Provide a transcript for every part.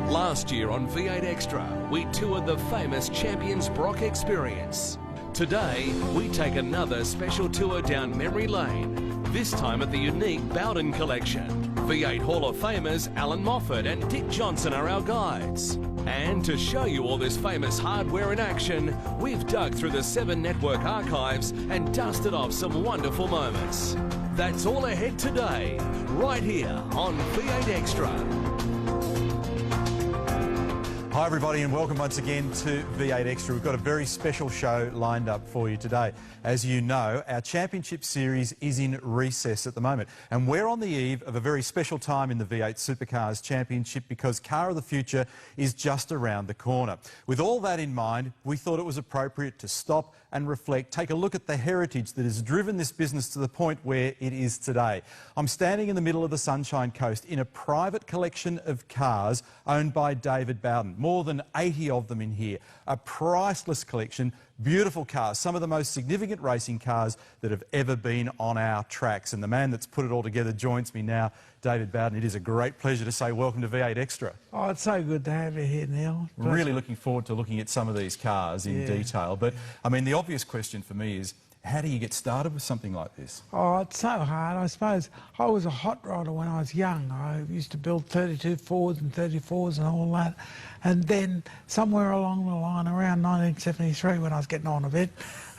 Last year on V8 Extra, we toured the famous Champions Brock experience. Today, we take another special tour down memory lane, this time at the unique Bowden Collection. V8 Hall of Famers Allan Moffat and Dick Johnson are our guides. And to show you all this famous hardware in action, we've dug through the 7 network archives and dusted off some wonderful moments. That's all ahead today, right here on V8 Extra. Hi everybody and welcome once again to V8 Extra. We've got a very special show lined up for you today. As you know, our championship series is in recess at the moment and we're on the eve of a very special time in the V8 Supercars Championship because Car of the Future is just around the corner. With all that in mind, we thought it was appropriate to stop and reflect, take a look at the heritage that has driven this business to the point where it is today. I'm standing in the middle of the Sunshine Coast in a private collection of cars owned by David Bowden. More than 80 of them in here. A priceless collection, beautiful cars, some of the most significant racing cars that have ever been on our tracks. And the man that's put it all together joins me now, David Bowden. It is a great pleasure to say welcome to V8 Extra. Oh, it's so good to have you here, Neil. Really looking forward to looking at some of these cars in detail. But, I mean, the obvious question for me is, how do you get started with something like this? Oh, it's so hard. I suppose I was a hot rodder when I was young. I used to build 32 Fords and 34s and all that. And then somewhere along the line, around 1973, when I was getting on a bit,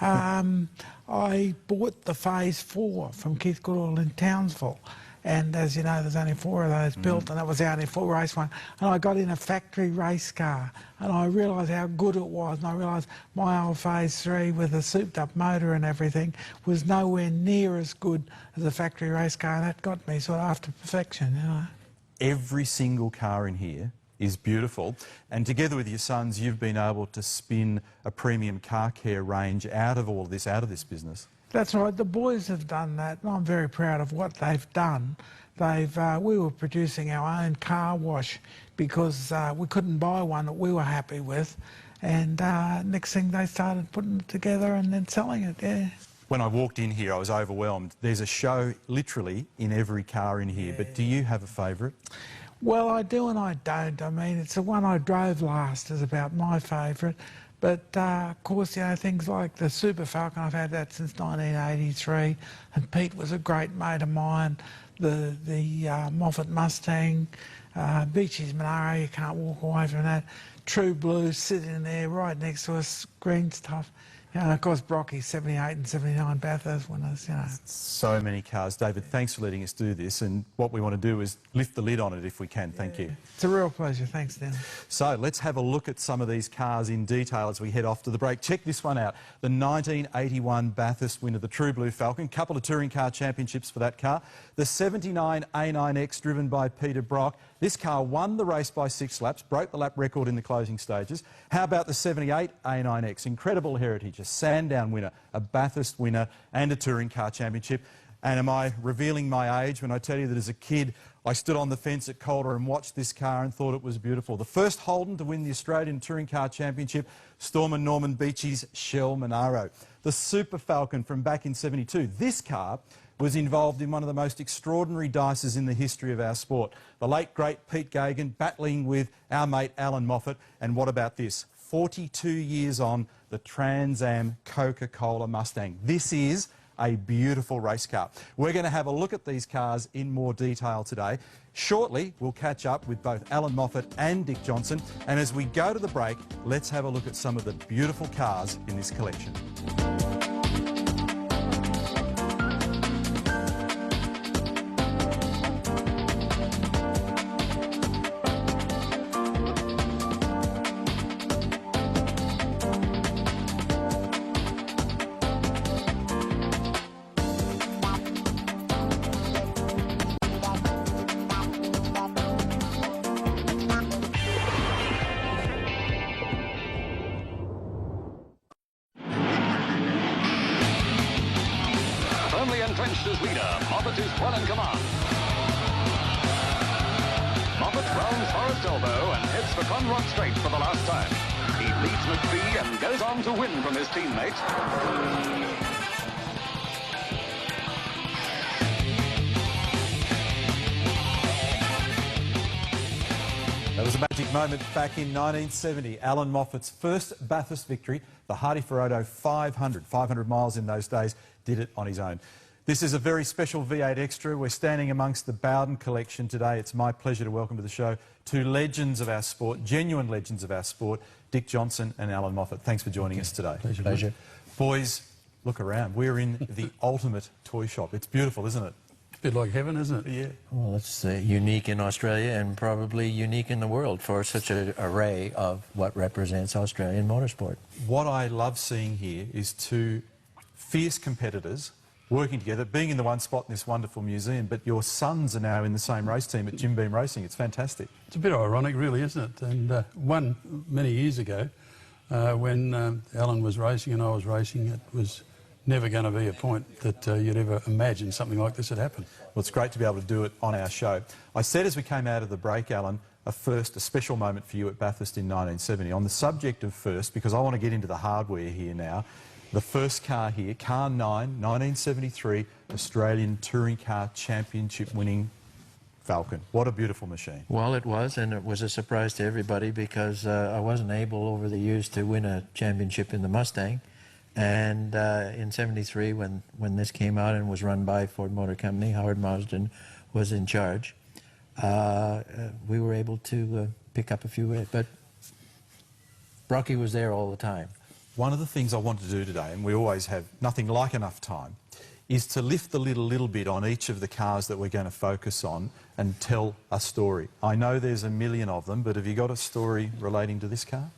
I bought the Phase 4 from Keith Goodall in Townsville. And as you know, there's only 4 of those built, and that was the only full race one. And I got in a factory race car, and I realised how good it was, and I realised my old Phase 3 with a souped-up motor and everything was nowhere near as good as a factory race car, and that got me sort of after perfection, you know. Every single car in here is beautiful, and together with your sons, you've been able to spin a premium car care range out of all of this, out of this business. That's right, the boys have done that, and I'm very proud of what they've done. We were producing our own car wash because we couldn't buy one that we were happy with, and next thing they started putting it together and then selling it, yeah. When I walked in here, I was overwhelmed. There's a show literally in every car in here, but do you have a favourite? Well, I do and I don't. I mean, it's the one I drove last is about my favourite. But, of course, you know, things like the Super Falcon, I've had that since 1983, and Pete was a great mate of mine. The Moffat Mustang, Beachy's Monaro, you can't walk away from that. True Blue sitting there right next to us, green stuff. You know, of course, Brocky's 78 and 79 Bathurst winners, you know. So many cars. David, thanks for letting us do this, and what we want to do is lift the lid on it if we can. Thank you. It's a real pleasure. Thanks, Dan. So let's have a look at some of these cars in detail as we head off to the break. Check this one out. The 1981 Bathurst winner, the True Blue Falcon. Couple of touring car championships for that car. The 79 A9X driven by Peter Brock. This car won the race by 6 laps, broke the lap record in the closing stages. How about the 78 A9X? Incredible heritage, a Sandown winner, a Bathurst winner and a touring car championship. And am I revealing my age when I tell you that as a kid I stood on the fence at Calder and watched this car and thought it was beautiful. The first Holden to win the Australian Touring Car Championship, Storm and Norman Beachy's Shell Monaro. The Super Falcon from back in '72. This car was involved in one of the most extraordinary dices in the history of our sport. The late, great Pete Gagan battling with our mate Allan Moffat. And what about this? 42 years on, the Trans Am Coca-Cola Mustang. This is a beautiful race car. We're going to have a look at these cars in more detail today. Shortly, we'll catch up with both Allan Moffat and Dick Johnson. And as we go to the break, let's have a look at some of the beautiful cars in this collection. Entrenched as leader, Moffat is well in command. Moffat rounds Forest Elbow and heads for Conrod Straight for the last time. He leads McPhee and goes on to win from his teammate. Now was a magic moment back in 1970. Allan Moffat's first Bathurst victory, the Hardy Ferodo 500 miles in those days, did it on his own. This is a very special V8 Extra. We're standing amongst the Bowden Collection today. It's my pleasure to welcome to the show two legends of our sport, genuine legends of our sport, Dick Johnson and Allan Moffat. Thanks for joining us today. Pleasure. Boys, look around. We're in the ultimate toy shop. It's beautiful, isn't it? A bit like heaven, isn't it? Yeah. Well, it's unique in Australia and probably unique in the world for such an array of what represents Australian motorsport. What I love seeing here is two fierce competitors working together, being in the one spot in this wonderful museum, but your sons are now in the same race team at Jim Beam Racing. It's fantastic. It's a bit ironic, really, isn't it? And one many years ago, when Allan was racing and I was racing, it was never going to be a point that you'd ever imagine something like this had happened. Well, it's great to be able to do it on our show. I said as we came out of the break, Allan, a special moment for you at Bathurst in 1970. On the subject of first, because I want to get into the hardware here now, the first car here, Car 9, 1973, Australian Touring Car Championship winning Falcon. What a beautiful machine. Well, it was, and it was a surprise to everybody because I wasn't able over the years to win a championship in the Mustang. And in 73, when this came out and was run by Ford Motor Company, Howard Marsden was in charge, we were able to pick up a few, but Brocky was there all the time. One of the things I want to do today, and we always have nothing like enough time, is to lift the lid a little bit on each of the cars that we're going to focus on and tell a story. I know there's a million of them, but have you got a story relating to this car?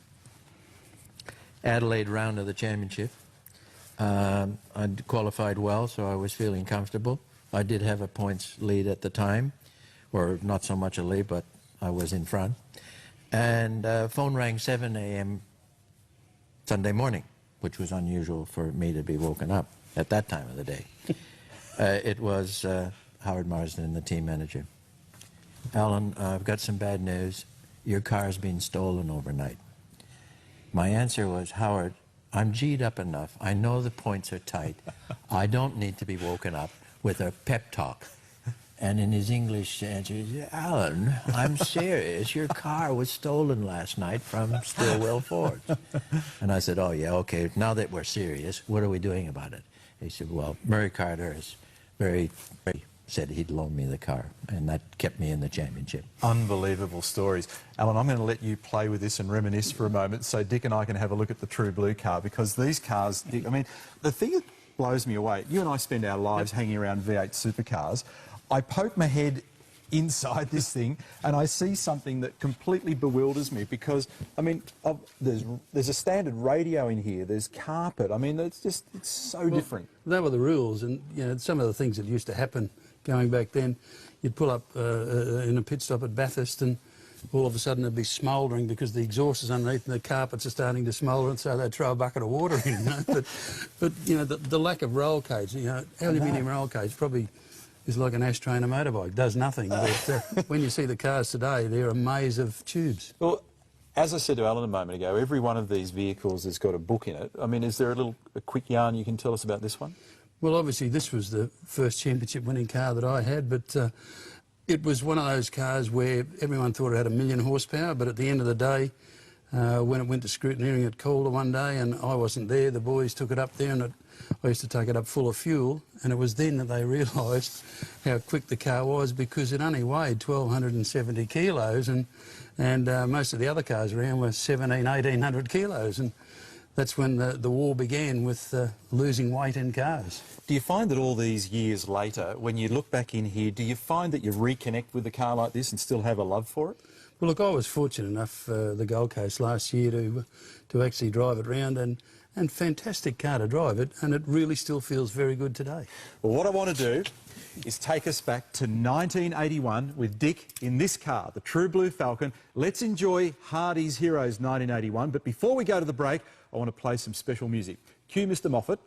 Adelaide round of the championship. I'd qualified well, so I was feeling comfortable. I did have a points lead at the time, or not so much a lead, but I was in front. And phone rang 7 a.m. Sunday morning, which was unusual for me to be woken up at that time of the day. It was Howard Marsden, the team manager. Allan, I've got some bad news. Your car's been stolen overnight. My answer was, Howard, I'm G'd up enough. I know the points are tight. I don't need to be woken up with a pep talk. And in his English answer, he said, Allan, I'm serious. Your car was stolen last night from Stillwell Ford. And I said, oh, yeah, okay, now that we're serious, what are we doing about it? He said, well, Murray Carter is very said he'd loan me the car, and that kept me in the championship. Unbelievable stories. Allan, I'm going to let you play with this and reminisce for a moment so Dick and I can have a look at the True Blue car, because these cars, Dick, I mean, the thing that blows me away, you and I spend our lives hanging around V8 supercars. I poke my head inside this thing and I see something that completely bewilders me because, I mean, there's a standard radio in here, there's carpet, I mean, it's so different. They were the rules, and you know, some of the things that used to happen going back then, you'd pull up in a pit stop at Bathurst and all of a sudden it'd be smouldering because the exhaust is underneath and the carpets are starting to smoulder, and so they'd throw a bucket of water in, you know? But you know, the lack of roll cage, you know, aluminium roll cage probably is like an ashtray in a motorbike, does nothing. But when you see the cars today, they're a maze of tubes. Well, as I said to Allan a moment ago, every one of these vehicles has got a book in it. I mean, is there a quick yarn you can tell us about this one? Well, obviously this was the first championship winning car that I had, but it was one of those cars where everyone thought it had 1 million horsepower, but at the end of the day, when it went to scrutineering at Calder one day and I wasn't there, the boys took it up there and I used to take it up full of fuel, and it was then that they realised how quick the car was, because it only weighed 1,270 kilos and most of the other cars around were 1,800 kilos, and that's when the war began with losing weight in cars. Do you find that all these years later, when you look back in here, do you find that you reconnect with a car like this and still have a love for it? Well, look, I was fortunate enough the Gold Coast last year to actually drive it round, and fantastic car to drive it, and it really still feels very good today. Well, what I want to do is take us back to 1981 with Dick in this car, the True Blue Falcon. Let's enjoy Hardy's Heroes 1981, but before we go to the break, I want to play some special music. Cue Mr. Moffat.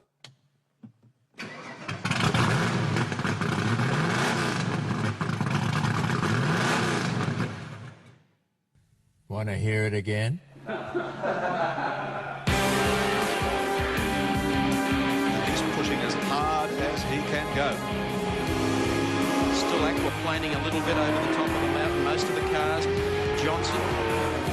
Want to hear it again? He's pushing as hard as he can go. Still aquaplaning a little bit over the top of the mountain. Most of the cars Johnson.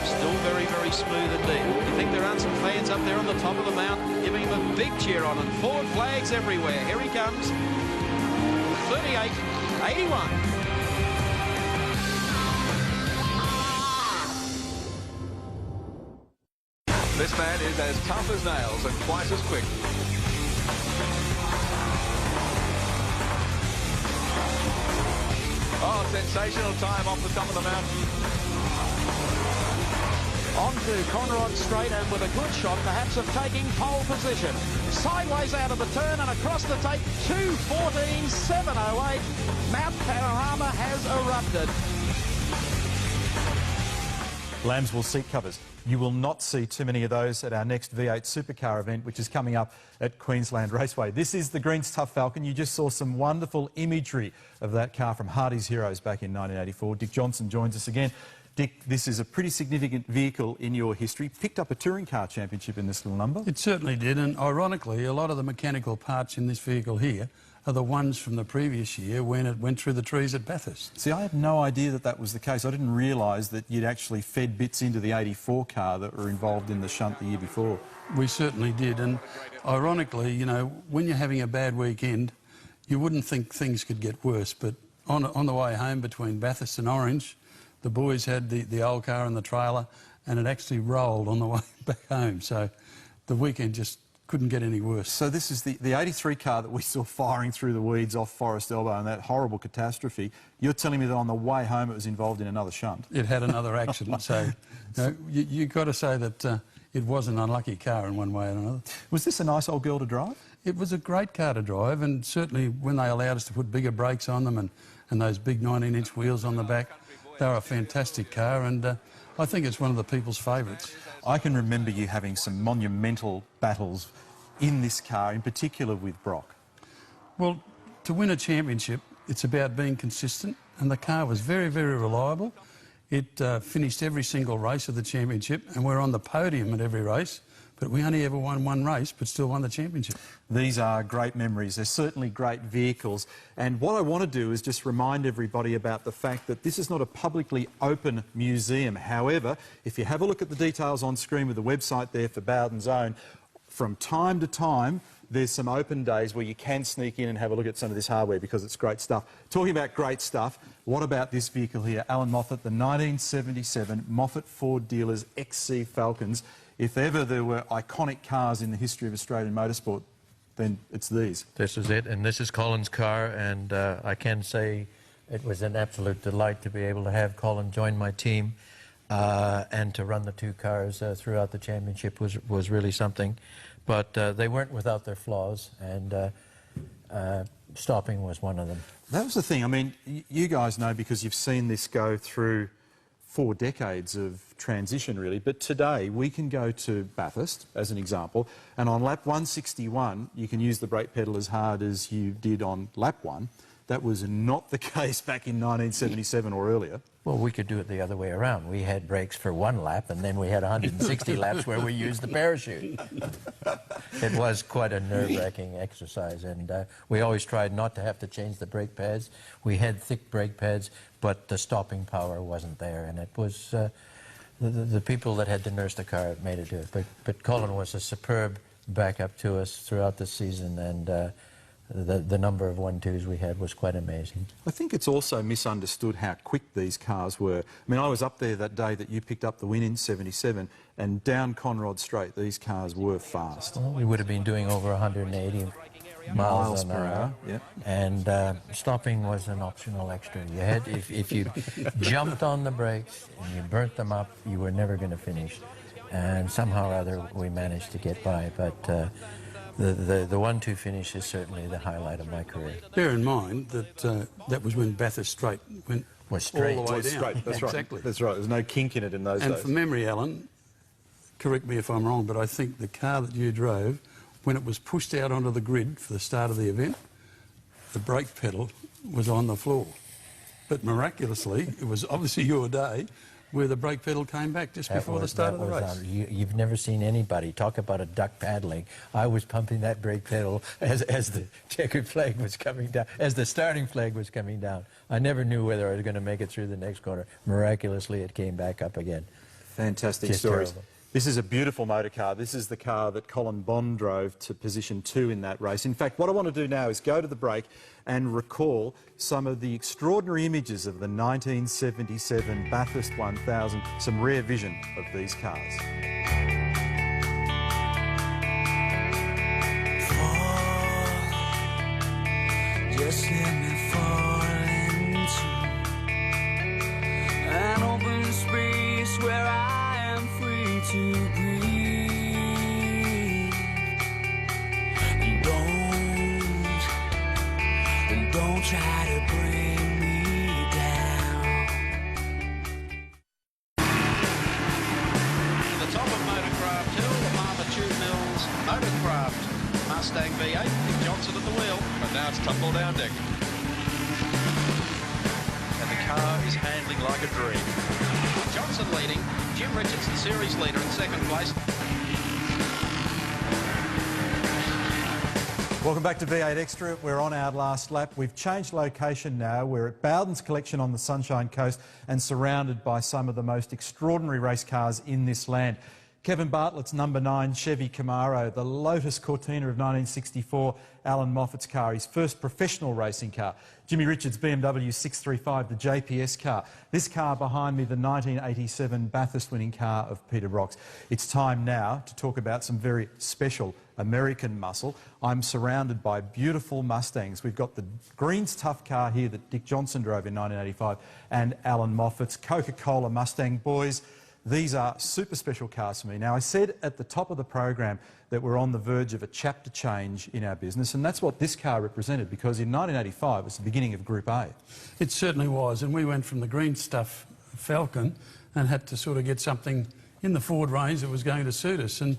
Still very, very smooth indeed. You think there aren't some fans up there on the top of the mountain giving him a big cheer on, and forward flags everywhere. Here he comes. 38-81. This man is as tough as nails and twice as quick. Oh, sensational time off the top of the mountain. On to Conrod Straight, and with a good shot, perhaps of taking pole position. Sideways out of the turn and across the tape, 2:14.708. Mount Panorama has erupted. Lambswool seat covers. You will not see too many of those at our next V8 Supercar event, which is coming up at Queensland Raceway. This is the Green's Tough Falcon. You just saw some wonderful imagery of that car from Hardy's Heroes back in 1984. Dick Johnson joins us again. Dick, this is a pretty significant vehicle in your history. Picked up a touring car championship in this little number. It certainly did, and ironically, a lot of the mechanical parts in this vehicle here are the ones from the previous year when it went through the trees at Bathurst. See, I had no idea that that was the case. I didn't realise that you'd actually fed bits into the 84 car that were involved in the shunt the year before. We certainly did, and ironically, you know, when you're having a bad weekend, you wouldn't think things could get worse, but on the way home between Bathurst and Orange, the boys had the old car and the trailer, and it actually rolled on the way back home, so the weekend just couldn't get any worse. So this is the 83 car that we saw firing through the weeds off Forest Elbow and that horrible catastrophe. You're telling me that on the way home it was involved in another shunt? It had another accident, so you've got to say that it was an unlucky car in one way or another. Was this a nice old girl to drive? It was a great car to drive, and certainly when they allowed us to put bigger brakes on them and those big 19-inch wheels on the back, they were a fantastic car, and I think it's one of the people's favourites. I can remember you having some monumental battles in this car, in particular with Brock. Well, to win a championship, it's about being consistent, and the car was very, very reliable. It finished every single race of the championship, and we're on the podium at every race, but we only ever won one race, but still won the championship. These are great memories. They're certainly great vehicles. And what I want to do is just remind everybody about the fact that this is not a publicly open museum. However, if you have a look at the details on screen with the website there for Bowden's Own, from time to time, there's some open days where you can sneak in and have a look at some of this hardware because it's great stuff. Talking about great stuff, what about this vehicle here? Allan Moffat, the 1977 Moffat Ford Dealers XC Falcons. If ever there were iconic cars in the history of Australian motorsport, then it's these. This is it, and this is Colin's car, and I can say it was an absolute delight to be able to have Colin join my team and to run the two cars throughout the championship was really something. But they weren't without their flaws, and stopping was one of them. That was the thing. I mean, you guys know because you've seen this go through 4 decades of transition, really. But today, we can go to Bathurst, as an example, and on lap 161, you can use the brake pedal as hard as you did on lap 1. That was not the case back in 1977 or earlier. Well, we could do it the other way around. We had brakes for 1 lap, and then we had 160 laps where we used the parachute. It was quite a nerve-wracking exercise, and we always tried not to have to change the brake pads. We had thick brake pads, but the stopping power wasn't there, and it was the people that had to nurse the car that made it do it. But Colin was a superb backup to us throughout the season, and the number of 1-2s we had was quite amazing. I think it's also misunderstood how quick these cars were. I mean, I was up there that day that you picked up the win in '77, and down Conrod Straight, these cars were fast. Well, we would have been doing over 180 miles per hour. Yep. And stopping was an optional extra. You had, if you jumped on the brakes and you burnt them up, you were never going to finish. And somehow or other, we managed to get by. But the 1-2 finish is certainly the highlight of my career. Bear in mind that that was when Bathurst Straight went straight. all the way down. Straight. That's exactly. Right. That's right. There's no kink in it in those days. And from memory, Alan, correct me if I'm wrong, but I think the car that you drove, when it was pushed out onto the grid for the start of the event, the brake pedal was on the floor. But miraculously, it was obviously your day, where the brake pedal came back just before the start of the race. You've never seen anybody talk about a duck paddling. I was pumping that brake pedal as the checkered flag was coming down, as the starting flag was coming down. I never knew whether I was going to make it through the next corner. Miraculously, it came back up again. Fantastic stories. Terrible. This is a beautiful motor car. This is the car that Colin Bond drove to position 2 in that race. In fact, what I want to do now is go to the break and recall some of the extraordinary images of the 1977 Bathurst 1000, some rare vision of these cars. Just let me fall into an open space where I am free to breathe. And don't try to bring me down. The top of Motorcraft Hill, the Martha Tube Mills Motorcraft Mustang V8, Dick Johnson at the wheel, but now it's tumble down deck. And the car is handling like a dream. Johnson leading, Jim Richardson series leader in second place. Welcome back to V8 Extra. We're on our last lap. We've changed location now. We're at Bowdens Collection on the Sunshine Coast and surrounded by some of the most extraordinary race cars in this land. Kevin Bartlett's number 9 Chevy Camaro, the Lotus Cortina of 1964, Allan Moffat's car, his first professional racing car. Jimmy Richards' BMW 635, the JPS car. This car behind me, the 1987 Bathurst winning car of Peter Brock's. It's time now to talk about some very special American muscle. I'm surrounded by beautiful Mustangs. We've got the Green's Tough car here that Dick Johnson drove in 1985 and Allan Moffat's Coca-Cola Mustang. Boys, these are super special cars for me. Now, I said at the top of the program that we're on the verge of a chapter change in our business, and that's what this car represented, because in 1985 it was the beginning of Group A. It certainly was, and we went from the Green Stuff Falcon and had to sort of get something in the Ford range that was going to suit us. And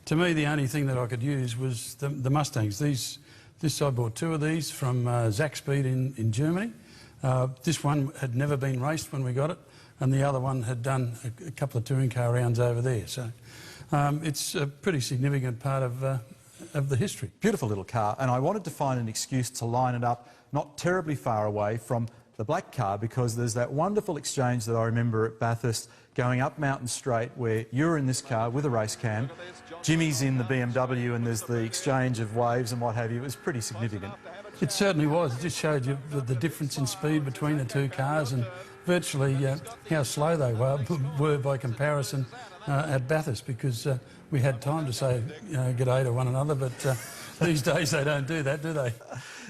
to me, the only thing that I could use was the Mustangs. I bought 2 of these from Zaxpeed in Germany. This one had never been raced when we got it, and the other one had done a couple of touring car rounds over there. So it's a pretty significant part of the history. Beautiful little car, and I wanted to find an excuse to line it up not terribly far away from the black car, because there's that wonderful exchange that I remember at Bathurst going up Mountain Straight where you're in this car with a race cam, Jimmy's in the BMW, and there's the exchange of waves and what have you. It was pretty significant. It certainly was. It just showed you the difference in speed between the 2 cars and virtually how slow they were by comparison at Bathurst, because we had time to say g'day to one another, but these days they don't do that, do they?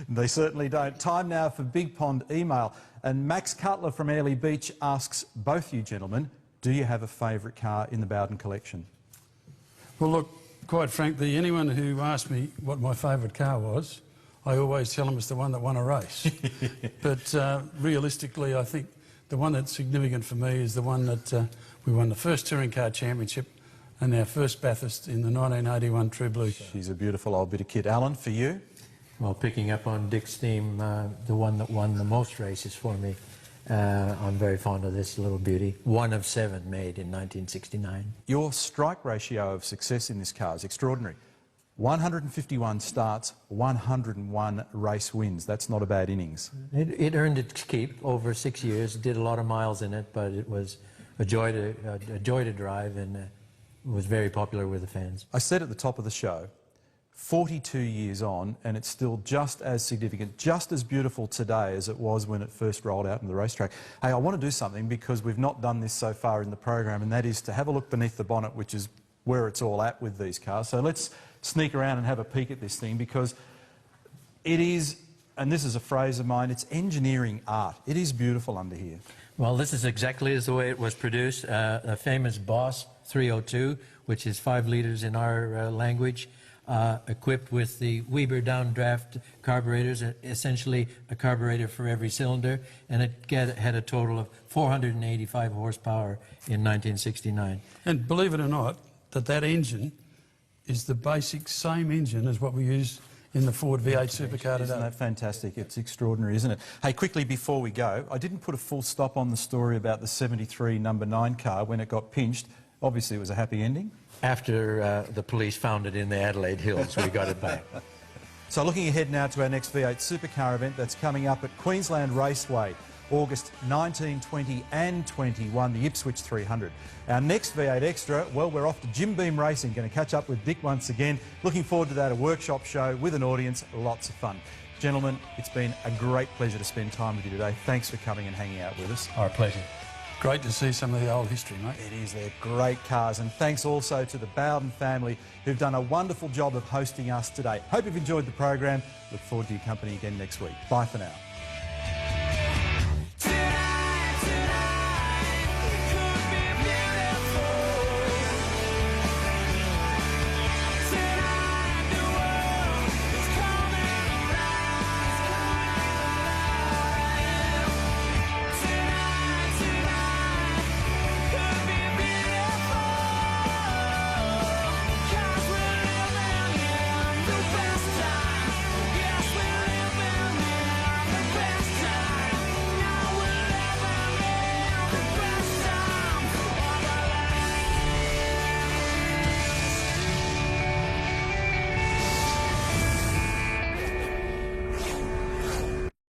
They certainly don't. Time now for Big Pond email. And Max Cutler from Airlie Beach asks both you gentlemen, do you have a favourite car in the Bowden collection? Well, look, quite frankly, anyone who asks me what my favourite car was, I always tell them it's the one that won a race. But realistically, I think the one that's significant for me is the one that we won the first Touring Car Championship and our first Bathurst in the 1981 True Blue car. She's a beautiful old bit of kit. Alan, for you? Well, picking up on Dick's theme, the one that won the most races for me, I'm very fond of this little beauty. 1 of 7 made in 1969. Your strike ratio of success in this car is extraordinary. 151 starts, 101 race wins. That's not a bad innings. It earned its keep over 6 years. It did a lot of miles in it, but it was a joy to drive, and was very popular with the fans. I said at the top of the show, 42 years on, and it's still just as significant, just as beautiful today as it was when it first rolled out on the racetrack. Hey, I want to do something, because we've not done this so far in the program, and that is to have a look beneath the bonnet, which is where it's all at with these cars. So let's sneak around and have a peek at this thing, because it is, and this is a phrase of mine, it's engineering art. It is beautiful under here. Well, this is exactly as the way it was produced. A famous Boss 302, which is 5 litres in our language, equipped with the Weber downdraft carburetors, essentially a carburetor for every cylinder, and it had a total of 485 horsepower in 1969. And believe it or not, that engine is the basic same engine as what we use in the Ford V8 supercar Isn't today. that fantastic? It's extraordinary, isn't it? Hey, quickly before we go, I didn't put a full stop on the story about the 73 number 9 car when it got pinched. Obviously, it was a happy ending. After the police found it in the Adelaide Hills, we got it back. So looking ahead now to our next V8 supercar event that's coming up at Queensland Raceway, August 19, 20 and 21, the Ipswich 300. Our next V8 Extra, well, we're off to Jim Beam Racing, going to catch up with Dick once again. Looking forward to that, a workshop show with an audience, lots of fun. Gentlemen, it's been a great pleasure to spend time with you today. Thanks for coming and hanging out with us. Our pleasure. Great to see some of the old history, mate. It is, they're great cars, and thanks also to the Bowden family who've done a wonderful job of hosting us today. Hope you've enjoyed the program. Look forward to your company again next week. Bye for now.